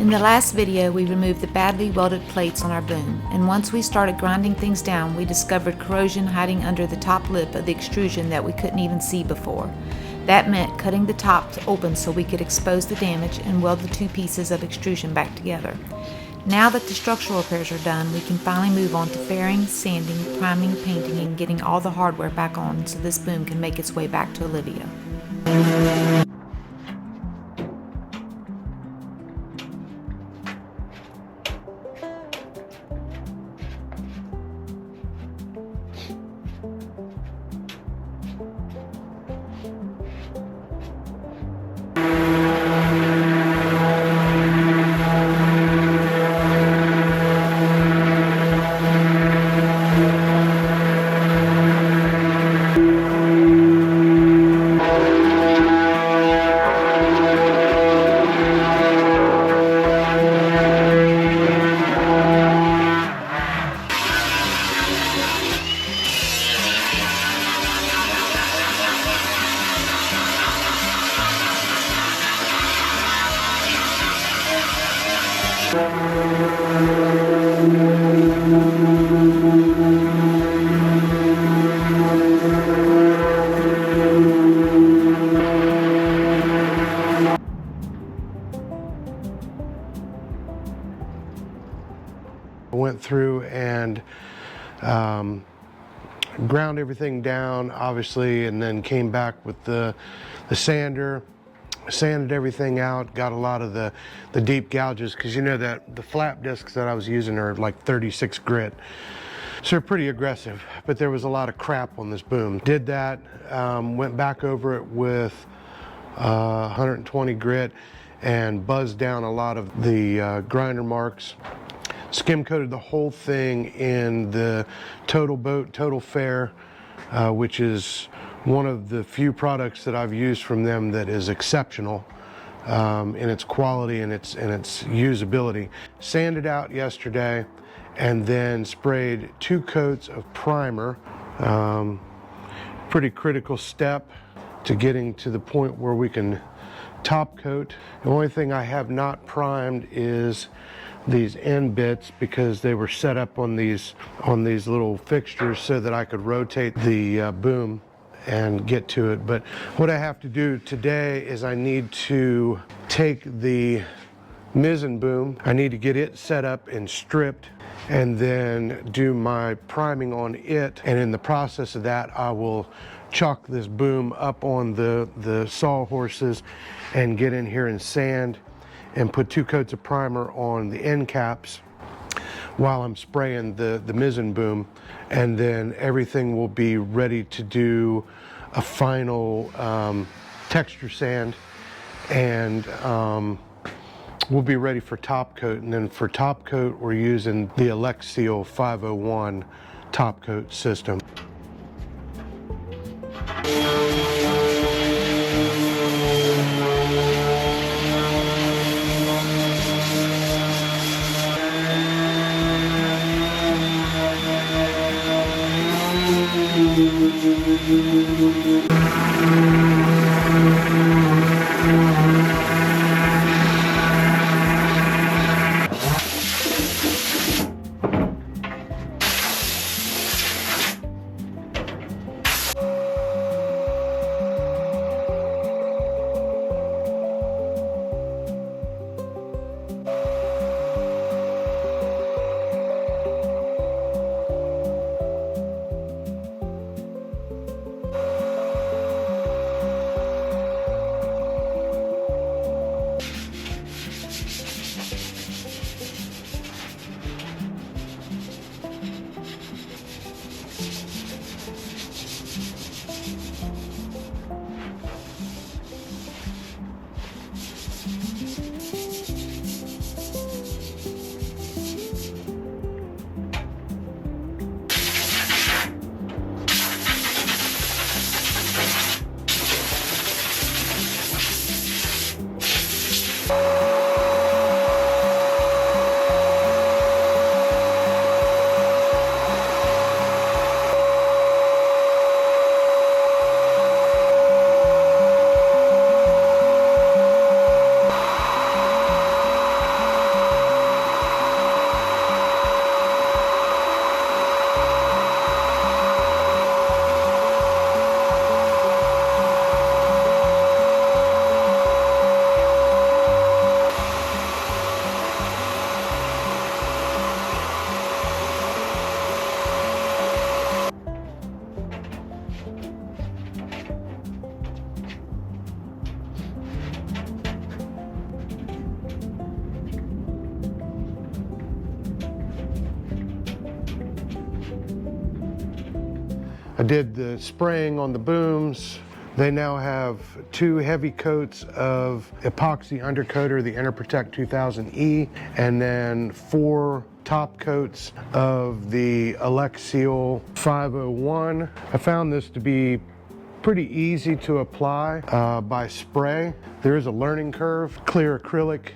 In the last video, we removed the badly welded plates on our boom, and once we started grinding things down, we discovered corrosion hiding under the top lip of the extrusion that we couldn't even see before. That meant cutting the top open so we could expose the damage and weld the two pieces of extrusion back together. Now that the structural repairs are done, we can finally move on to fairing, sanding, priming, painting, and getting all the hardware back on so this boom can make its way back to Olivia. I went through and ground everything down, obviously, and then came back with the sander, sanded everything out, got a lot of the deep gouges, because you know that the flap discs that I was using are like 36 grit. So they're pretty aggressive, but there was a lot of crap on this boom. Did that, went back over it with 120 grit and buzzed down a lot of the grinder marks. Skim coated the whole thing in the Total Boat Total Fair, which is one of the few products that I've used from them that is exceptional in its quality and its usability. Sanded out yesterday and then sprayed 2 coats of primer. Pretty critical step to getting to the point where we can top coat. The only thing I have not primed is these end bits, because they were set up on these little fixtures so that I could rotate the boom and get to it. But what I have to do today is I need to take the mizzen boom, I need to get it set up and stripped, and then do my priming on it. And in the process of that, I will chalk this boom up on the sawhorses and get in here and sand and put 2 coats of primer on the end caps while I'm spraying the mizzen boom, and then everything will be ready to do a final texture sand, and we'll be ready for top coat. And then for top coat, we're using the Seal 501 top coat system. did the spraying on the booms. They now have 2 heavy coats of epoxy undercoater, the Interprotect 2000E, and then 4 top coats of the Alexial 501. I found this to be pretty easy to apply by spray. There is a learning curve. Clear acrylic,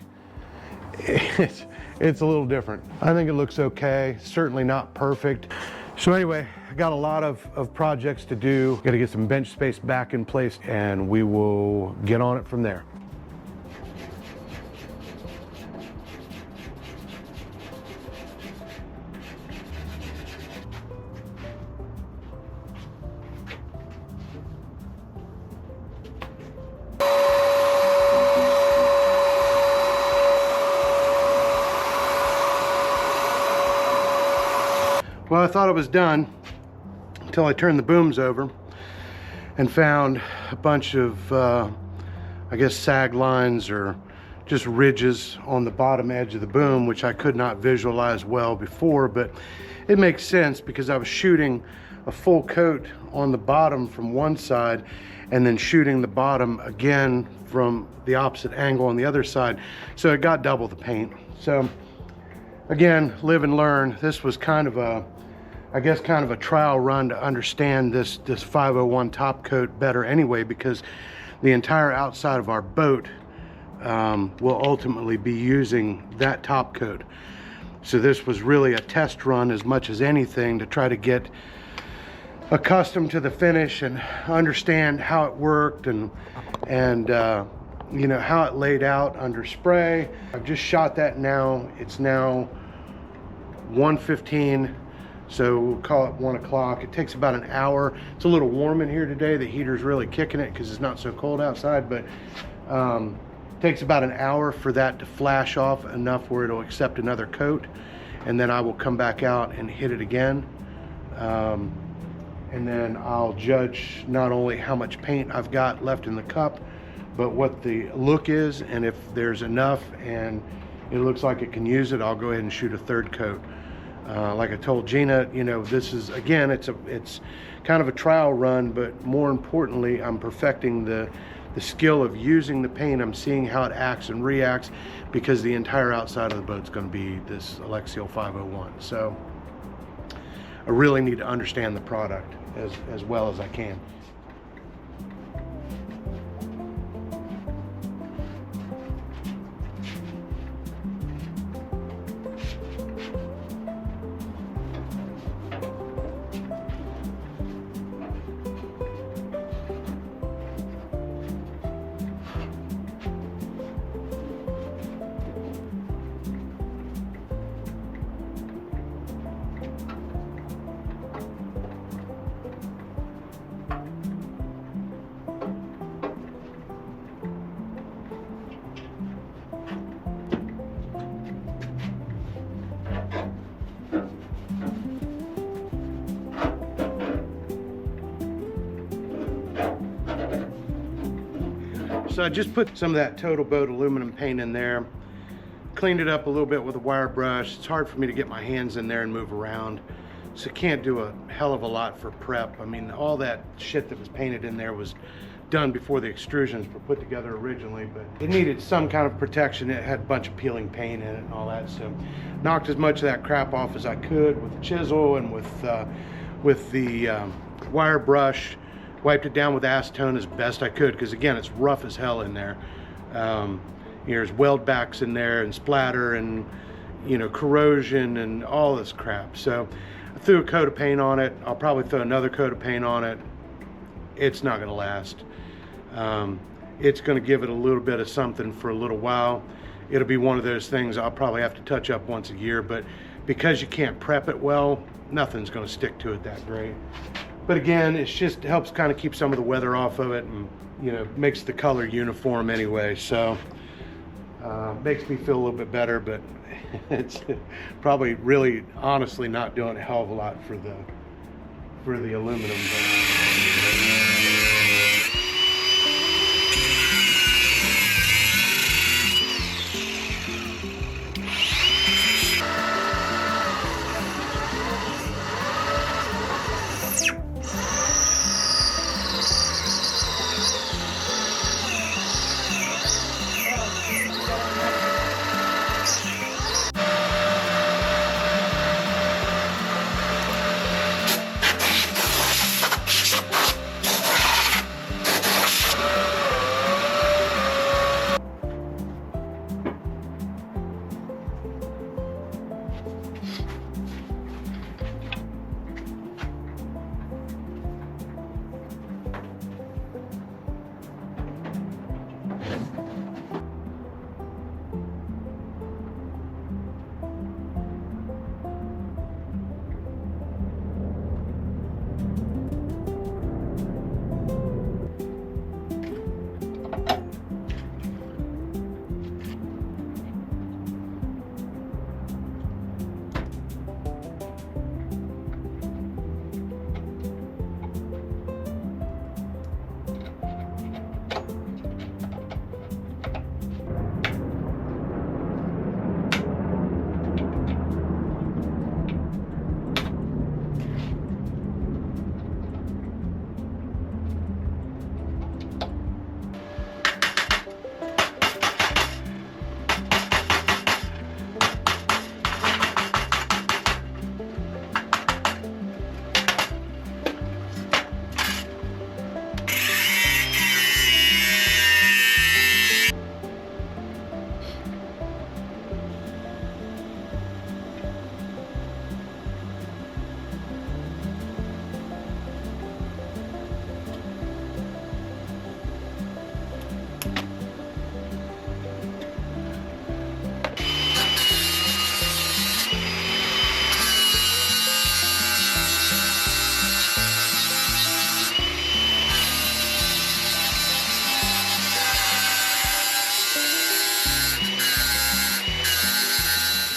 it's a little different. I think it looks okay, certainly not perfect. So anyway, I got a lot of projects to do. Got to get some bench space back in place, and we will get on it from there. Well, I thought it was done until I turned the booms over and found a bunch of, I guess, sag lines or just ridges on the bottom edge of the boom, which I could not visualize well before, but it makes sense because I was shooting a full coat on the bottom from one side and then shooting the bottom again from the opposite angle on the other side. So it got double the paint. So again, live and learn. This was kind of a, I guess, kind of a trial run to understand this 501 top coat better anyway, because the entire outside of our boat will ultimately be using that top coat. So this was really a test run as much as anything to try to get accustomed to the finish and understand how it worked and you know, how it laid out under spray. I've just shot that now. It's now 1:15, so we'll call it 1 o'clock. It takes about an hour. It's a little warm in here today. The heater's really kicking it because it's not so cold outside, but takes about an hour for that to flash off enough where it'll accept another coat, and then I will come back out and hit it again. And then I'll judge not only how much paint I've got left in the cup, but what the look is, and if there's enough and it looks like it can use it, I'll go ahead and shoot a third coat. Like I told Gina, you know, this is, again, it's kind of a trial run, but more importantly, I'm perfecting the skill of using the paint. I'm seeing how it acts and reacts, because the entire outside of the boat's going to be this Alexial 501. So I really need to understand the product as well as I can. So I just put some of that Total Boat aluminum paint in there, cleaned it up a little bit with a wire brush. It's hard for me to get my hands in there and move around, so can't do a hell of a lot for prep. I mean, all that shit that was painted in there was done before the extrusions were put together originally, but it needed some kind of protection. It had a bunch of peeling paint in it and all that, so knocked as much of that crap off as I could with the chisel and with the wire brush. Wiped it down with acetone as best I could, because again, it's rough as hell in there. There's weld backs in there and splatter and, you know, corrosion and all this crap. So I threw a coat of paint on it. I'll probably throw another coat of paint on it. It's not going to last. It's going to give it a little bit of something for a little while. It'll be one of those things I'll probably have to touch up once a year, but because you can't prep it well, nothing's going to stick to it that great. But again, it just helps kind of keep some of the weather off of it, and, you know, makes the color uniform anyway. So makes me feel a little bit better, but it's probably really honestly not doing a hell of a lot for the aluminum.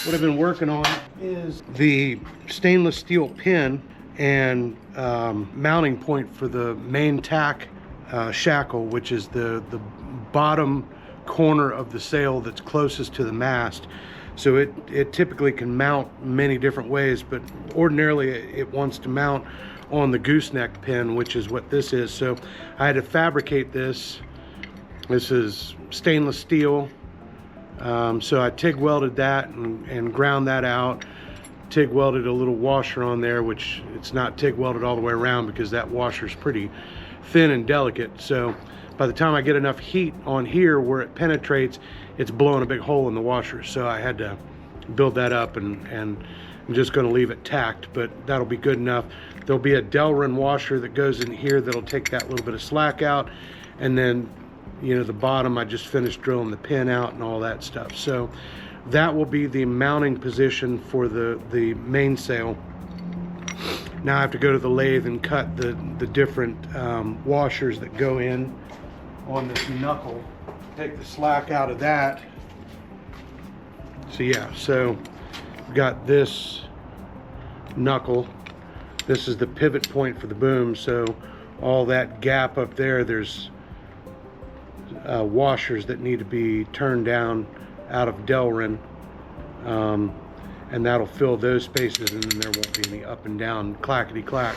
what I've been working on is the stainless steel pin and mounting point for the main tack shackle, which is the bottom corner of the sail that's closest to the mast. So it typically can mount many different ways, but ordinarily it wants to mount on the gooseneck pin, which is what this is. So I had to fabricate this. This is stainless steel. So I TIG welded that and ground that out. TIG welded a little washer on there, which it's not TIG welded all the way around because that washer is pretty thin and delicate. So by the time I get enough heat on here where it penetrates, it's blowing a big hole in the washer. So I had to build that up, and I'm just going to leave it tacked, but that'll be good enough. There'll be a Delrin washer that goes in here that'll take that little bit of slack out, and then, you know, the bottom I just finished drilling the pin out and all that stuff. So that will be the mounting position for the mainsail. Now I have to go to the lathe and cut the different washers that go in on this knuckle, take the slack out of that. So yeah, so we've got this knuckle. This is the pivot point for the boom. So all that gap up there, there's washers that need to be turned down out of Delrin, and that'll fill those spaces, and then there won't be any up and down clackety clack.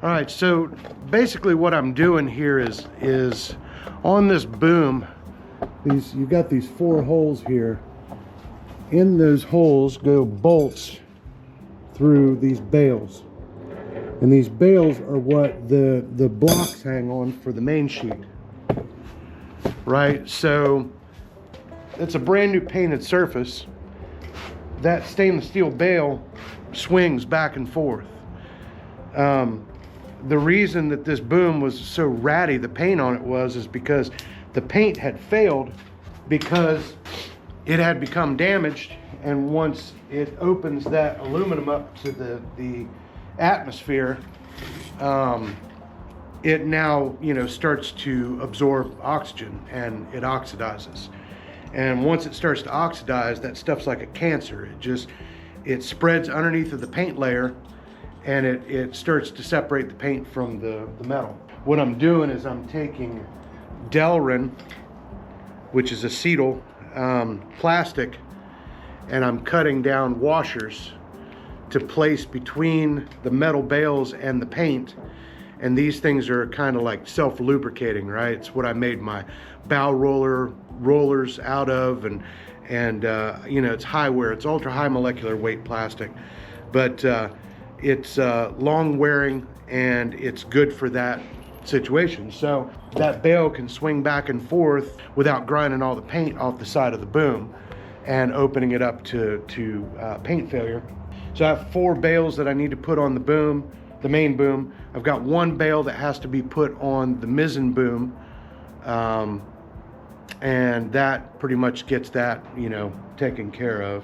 All right, so basically what I'm doing here is on this boom, you've got these 4 holes here. In those holes go bolts through these bales. And these bales are what the blocks hang on for the main sheet. Right, so it's a brand new painted surface. That stainless steel bale swings back and forth. The reason that this boom was so ratty, the paint on it is because the paint had failed because it had become damaged, and once it opens that aluminum up to the atmosphere, it now, you know, starts to absorb oxygen and it oxidizes. And once it starts to oxidize, that stuff's like a cancer. It spreads underneath of the paint layer, and it starts to separate the paint from the metal. What I'm doing is I'm taking Delrin, which is acetyl plastic, and I'm cutting down washers to place between the metal bales and the paint. And these things are kind of like self-lubricating, right? It's what I made my bow rollers out of, and you know, it's high wear. It's ultra high molecular weight plastic, but it's long wearing, and it's good for that situation. So that bale can swing back and forth without grinding all the paint off the side of the boom and opening it up to paint failure. So I have 4 bales that I need to put on the boom, the main boom. I've got 1 bale that has to be put on the mizzen boom. And that pretty much gets that, you know, taken care of.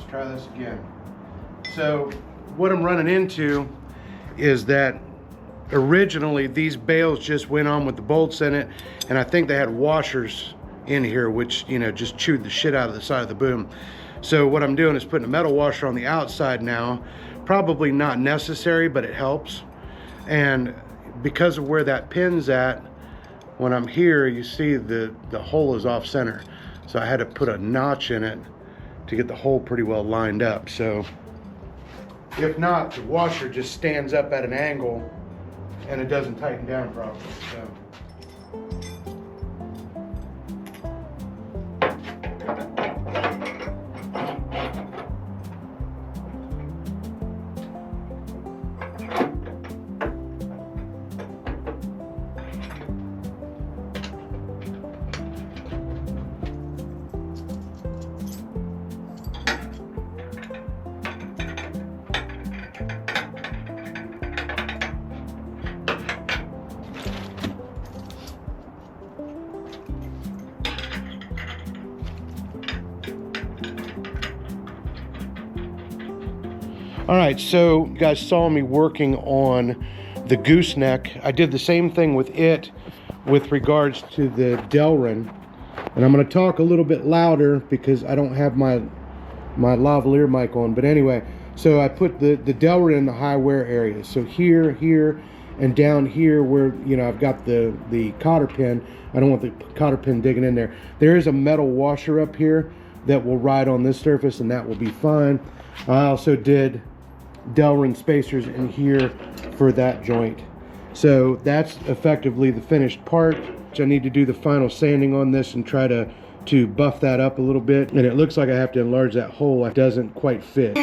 Try this again. So what I'm running into is that originally these bales just went on with the bolts in it, and I think they had washers in here which, you know, just chewed the shit out of the side of the boom. So what I'm doing is putting a metal washer on the outside now. Probably not necessary, but it helps. And because of where that pin's at, when I'm here, you see the hole is off center. So I had to put a notch in it to get the hole pretty well lined up. So if not, the washer just stands up at an angle and it doesn't tighten down properly. So. All right, so you guys saw me working on the gooseneck. I did the same thing with it with regards to the Delrin. And I'm gonna talk a little bit louder because I don't have my lavalier mic on. But anyway, so I put the Delrin in the high wear area. So here, and down here where, you know, I've got the cotter pin. I don't want the cotter pin digging in there. There is a metal washer up here that will ride on this surface, and that will be fine. I also did Delrin spacers in here for that joint. So that's effectively the finished part. I need to do the final sanding on this and try to buff that up a little bit. And it looks like I have to enlarge that hole. It doesn't quite fit.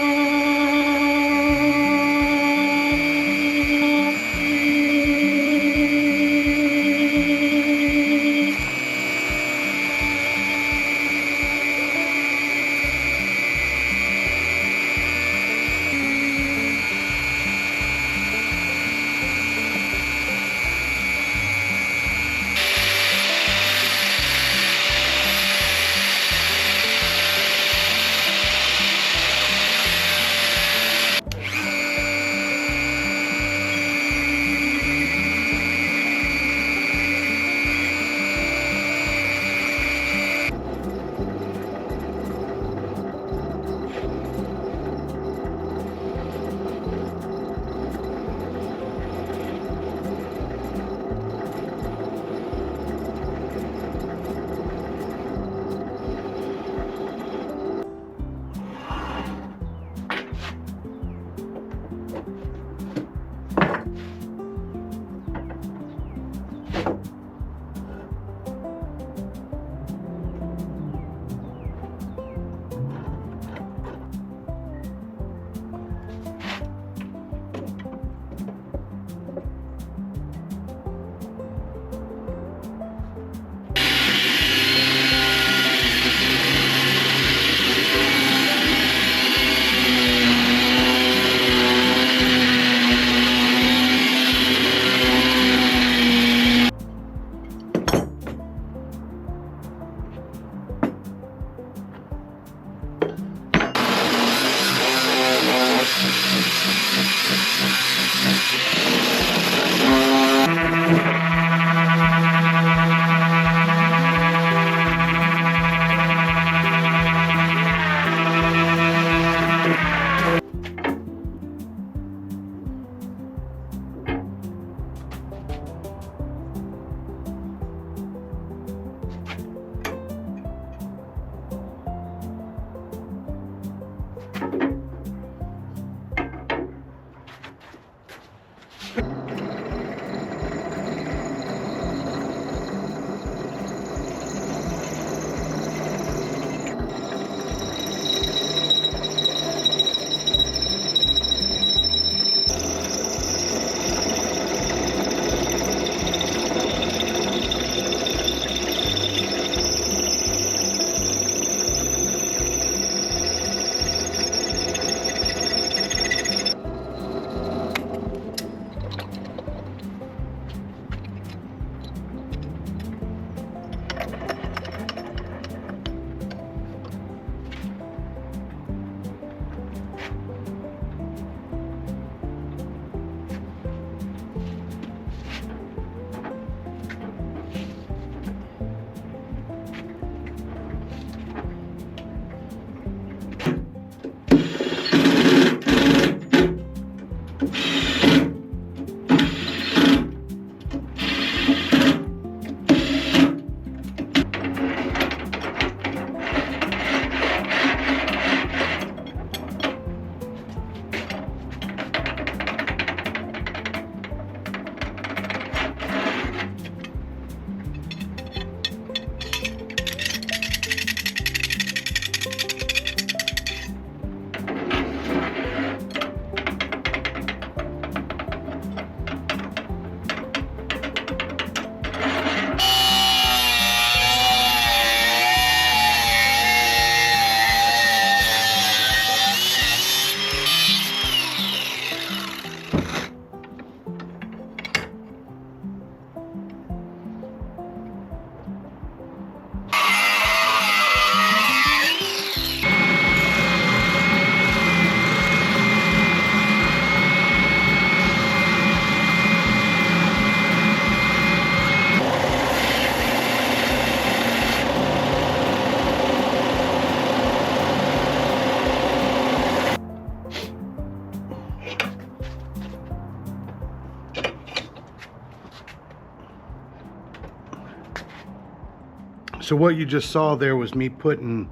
So what you just saw there was me putting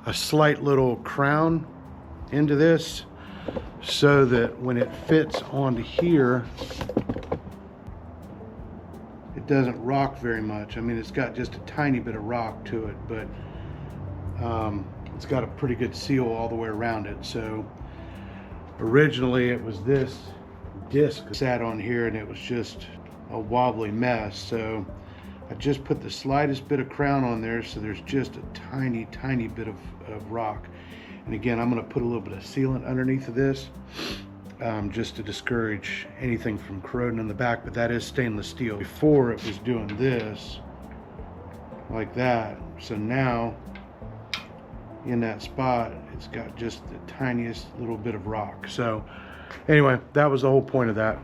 a slight little crown into this so that when it fits onto here, it doesn't rock very much. I mean, it's got just a tiny bit of rock to it, but it's got a pretty good seal all the way around it. So originally it was this disc sat on here and it was just a wobbly mess. So I just put the slightest bit of crown on there, so there's just a tiny bit of rock. And again, I'm going to put a little bit of sealant underneath of this just to discourage anything from corroding in the back, but that is stainless steel. Before it was doing this like that, so now in that spot it's got just the tiniest little bit of rock. So anyway, that was the whole point of that.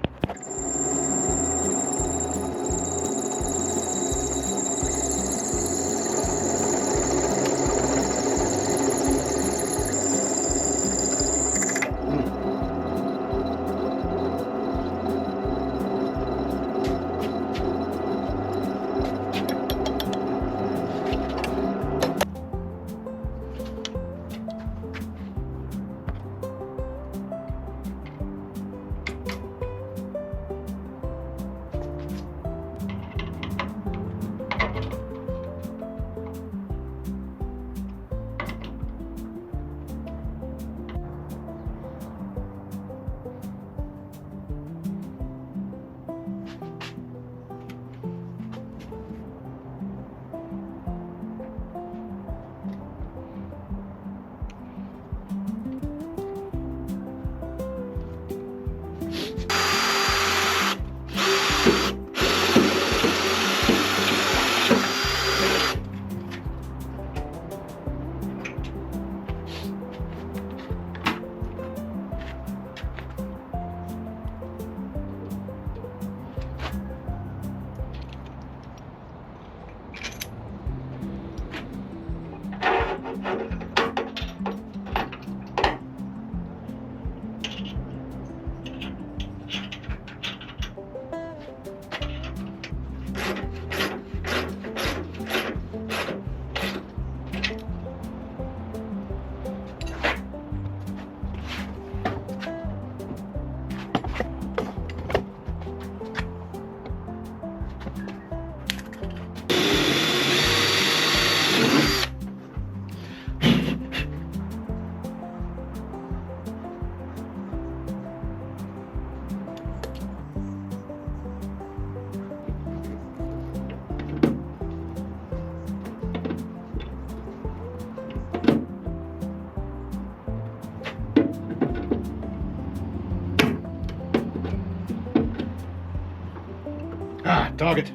Dog it.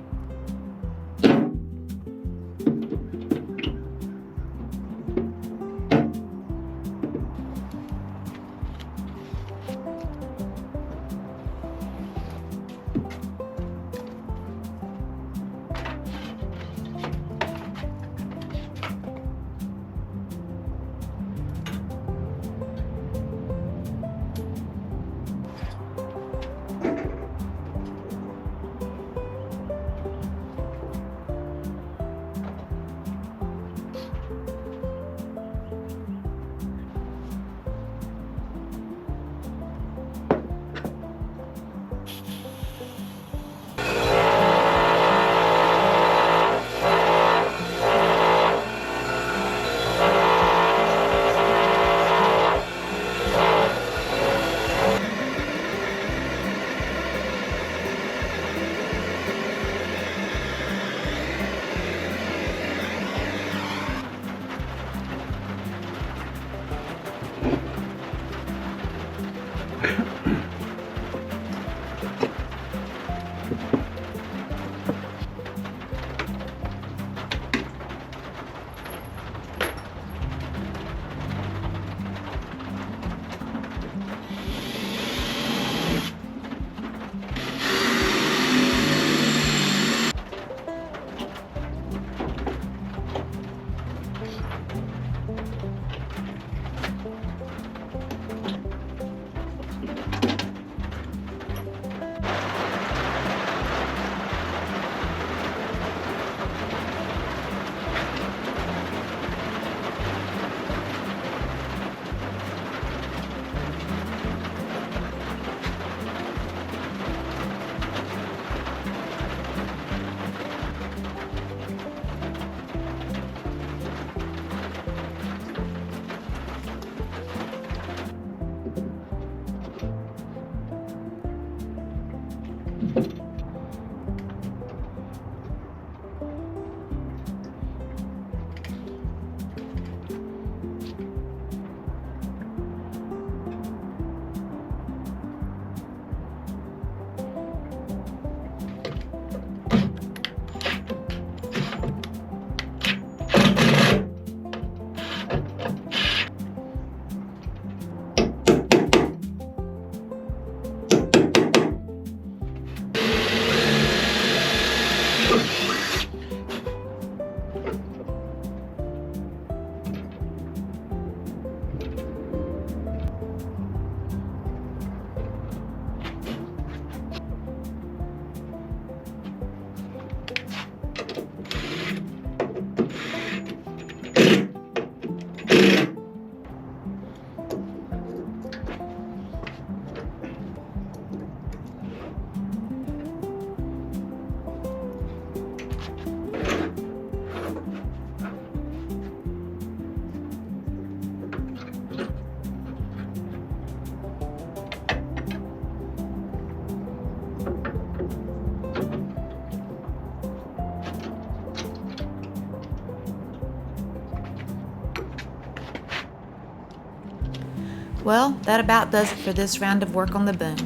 Well, that about does it for this round of work on the boom.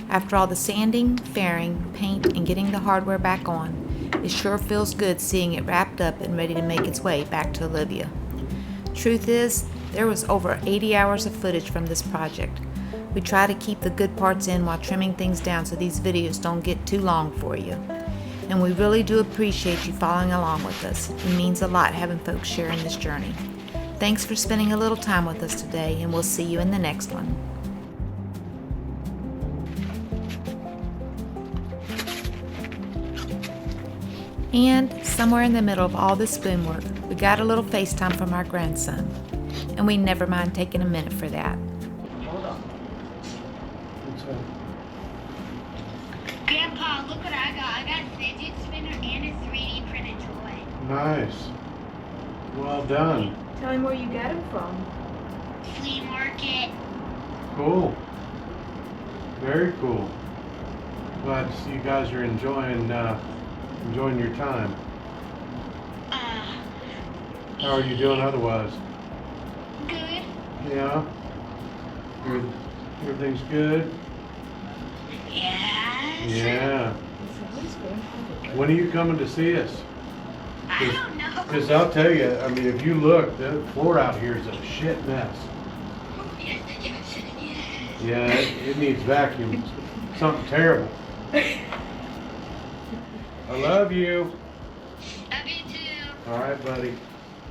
After all the sanding, fairing, paint, and getting the hardware back on, it sure feels good seeing it wrapped up and ready to make its way back to Olivia. Truth is, there was over 80 hours of footage from this project. We try to keep the good parts in while trimming things down so these videos don't get too long for you. And we really do appreciate you following along with us. It means a lot having folks sharing this journey. Thanks for spending a little time with us today, and we'll see you in the next one. And somewhere in the middle of all this boom work, we got a little FaceTime from our grandson. And we never mind taking a minute for that. Hold on. What's up? Grandpa, look what I got. I got a fidget spinner and a 3D printed toy. Nice. Well done. Tell him where you got him from. Flea market. Cool. Very cool. Glad to see you guys are enjoying your time. How are you doing otherwise? Good. Yeah. Everything's good? Yes. Yeah. When are you coming to see us? I don't know. Because I'll tell you, I mean, if you look, the floor out here is a shit mess. Yeah, it needs vacuum. Something terrible. I love you. Love you too. All right, buddy.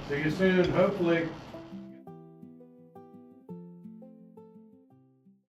See you soon, hopefully.